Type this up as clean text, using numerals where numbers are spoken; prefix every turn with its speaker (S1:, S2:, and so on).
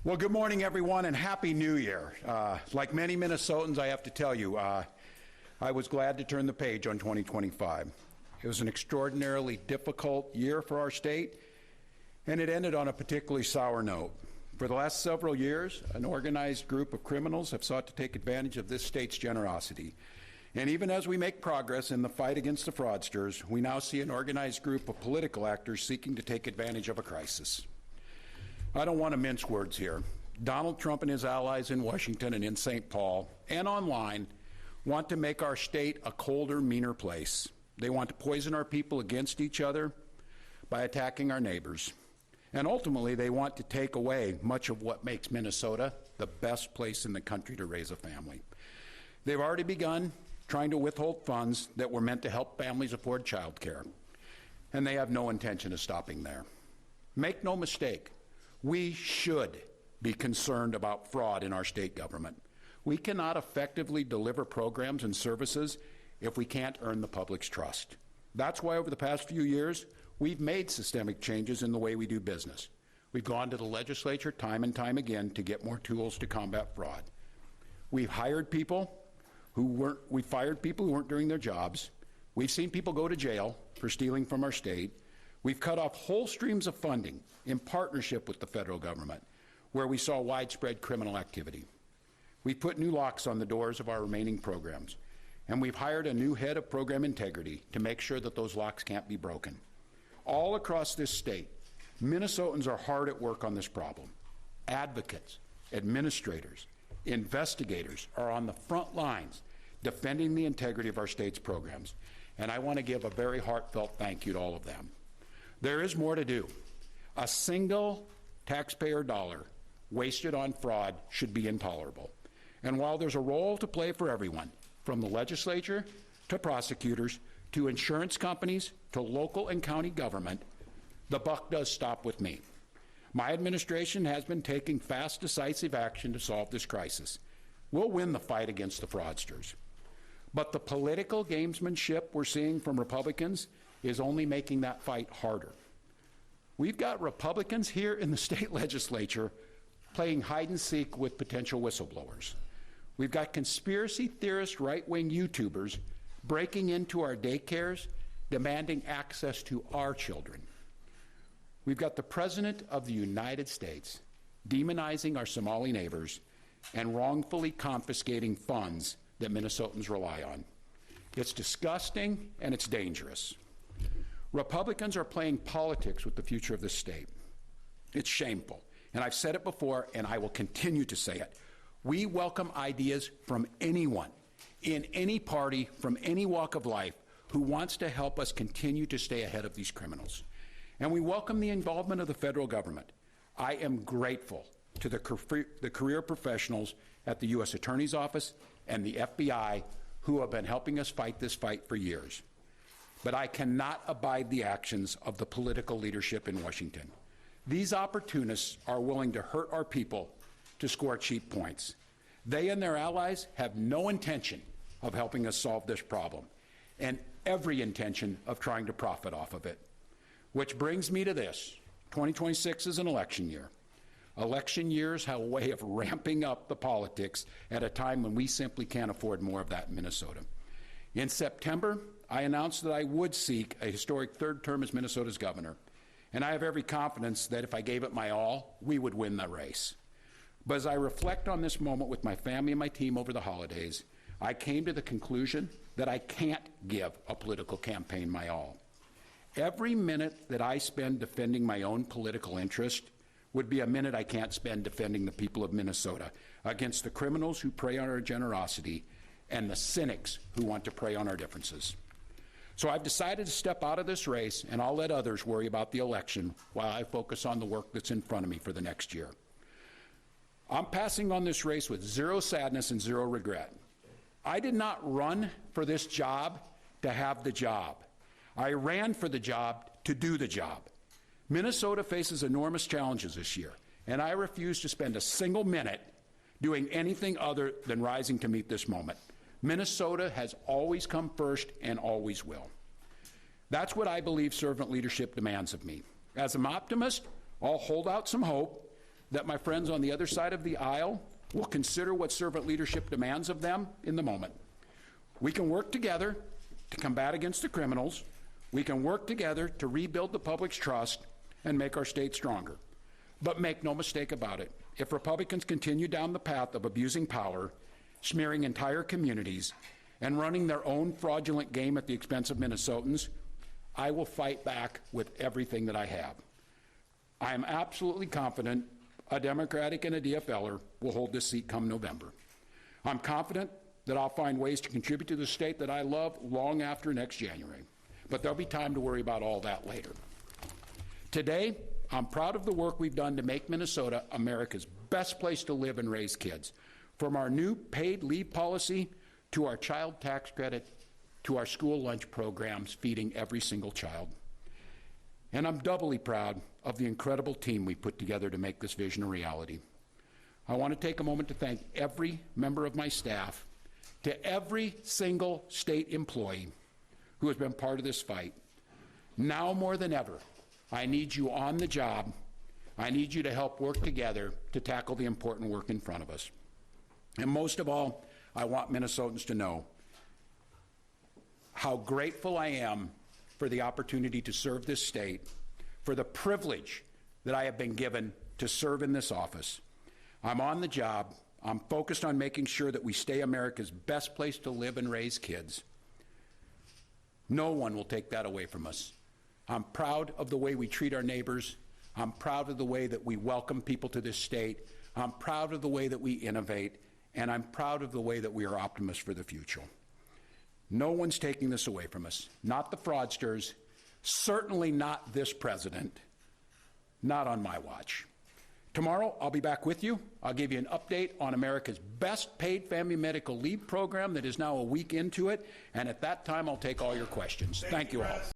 S1: Well, good morning, everyone, and Happy New Year. Like many Minnesotans, I have to tell you, I was glad to turn the page on 2025. It was an extraordinarily difficult year for our state, and it ended on a particularly sour note. For the last several years, an organized group of criminals have sought to take advantage of this state's generosity. And even as we make progress in the fight against the fraudsters, we now see an organized group of political actors seeking to take advantage of a crisis. I don't want to mince words here. Donald Trump and his allies in Washington and in St. Paul and online want to make our state a colder, meaner place. They want to poison our people against each other by attacking our neighbors. And ultimately, they want to take away much of what makes Minnesota the best place in the country to raise a family. They've already begun trying to withhold funds that were meant to help families afford child care, and they have no intention of stopping there. Make no mistake, we should be concerned about fraud in our state government. We cannot effectively deliver programs and services if we can't earn the public's trust. That's why over the past few years, we've made systemic changes in the way we do business. We've gone to the legislature time and time again to get more tools to combat fraud. We've fired people who weren't doing their jobs. We've seen people go to jail for stealing from our state. We've cut off whole streams of funding in partnership with the federal government, where we saw widespread criminal activity. We've put new locks on the doors of our remaining programs, and we've hired a new head of program integrity to make sure that those locks can't be broken. All across this state, Minnesotans are hard at work on this problem. Advocates, administrators, investigators are on the front lines defending the integrity of our state's programs, and I want to give a very heartfelt thank you to all of them. There is more to do. A single taxpayer dollar wasted on fraud should be intolerable. And while there's a role to play for everyone, from the legislature to prosecutors to insurance companies to local and county government, the buck does stop with me. My administration has been taking fast, decisive action to solve this crisis. We'll win the fight against the fraudsters. But the political gamesmanship we're seeing from Republicans is only making that fight harder. We've got Republicans here in the state legislature playing hide and seek with potential whistleblowers. We've got conspiracy theorist right-wing YouTubers breaking into our daycares, demanding access to our children. We've got the President of the United States demonizing our Somali neighbors and wrongfully confiscating funds that Minnesotans rely on. It's disgusting and it's dangerous. Republicans are playing politics with the future of this state. It's shameful, and I've said it before, and I will continue to say it. We welcome ideas from anyone, in any party, from any walk of life, who wants to help us continue to stay ahead of these criminals. And we welcome the involvement of the federal government. I am grateful to the career professionals at the U.S. Attorney's Office and the FBI who have been helping us fight this fight for years. But I cannot abide the actions of the political leadership in Washington. These opportunists are willing to hurt our people to score cheap points. They and their allies have no intention of helping us solve this problem, and every intention of trying to profit off of it. Which brings me to this. 2026 is an election year. Election years have a way of ramping up the politics at a time when we simply can't afford more of that in Minnesota. In September, I announced that I would seek a historic third term as Minnesota's governor, and I have every confidence that if I gave it my all, we would win the race. But as I reflect on this moment with my family and my team over the holidays, I came to the conclusion that I can't give a political campaign my all. Every minute that I spend defending my own political interest would be a minute I can't spend defending the people of Minnesota against the criminals who prey on our generosity and the cynics who want to prey on our differences. So I've decided to step out of this race, and I'll let others worry about the election while I focus on the work that's in front of me for the next year. I'm passing on this race with zero sadness and zero regret. I did not run for this job to have the job. I ran for the job to do the job. Minnesota faces enormous challenges this year, and I refuse to spend a single minute doing anything other than rising to meet this moment. Minnesota has always come first and always will. That's what I believe servant leadership demands of me. As an optimist, I'll hold out some hope, that my friends on the other side of the aisle will consider what servant leadership demands of them in the moment. We can work together to combat against the criminals. We can work together to rebuild the public's trust and make our state stronger. But make no mistake about it, if Republicans continue down the path of abusing power, smearing entire communities, and running their own fraudulent game at the expense of Minnesotans, I will fight back with everything that I have. I am absolutely confident a Democratic and a DFLer will hold this seat come November. I'm confident that I'll find ways to contribute to the state that I love long after next January. But there'll be time to worry about all that later. Today, I'm proud of the work we've done to make Minnesota America's best place to live and raise kids. From our new paid leave policy to our child tax credit to our school lunch programs feeding every single child. And I'm doubly proud of the incredible team we put together to make this vision a reality. I want to take a moment to thank every member of my staff, to every single state employee who has been part of this fight. Now more than ever, I need you on the job. I need you to help work together to tackle the important work in front of us. And most of all, I want Minnesotans to know how grateful I am for the opportunity to serve this state, for the privilege that I have been given to serve in this office. I'm on the job. I'm focused on making sure that we stay America's best place to live and raise kids. No one will take that away from us. I'm proud of the way we treat our neighbors. I'm proud of the way that we welcome people to this state. I'm proud of the way that we innovate. And I'm proud of the way that we are optimists for the future. No one's taking this away from us. Not the fraudsters, certainly not this president, not on my watch. Tomorrow, I'll be back with you. I'll give you an update on America's best paid family medical leave program that is now a week into it. And at that time, I'll take all your questions. Thank you all.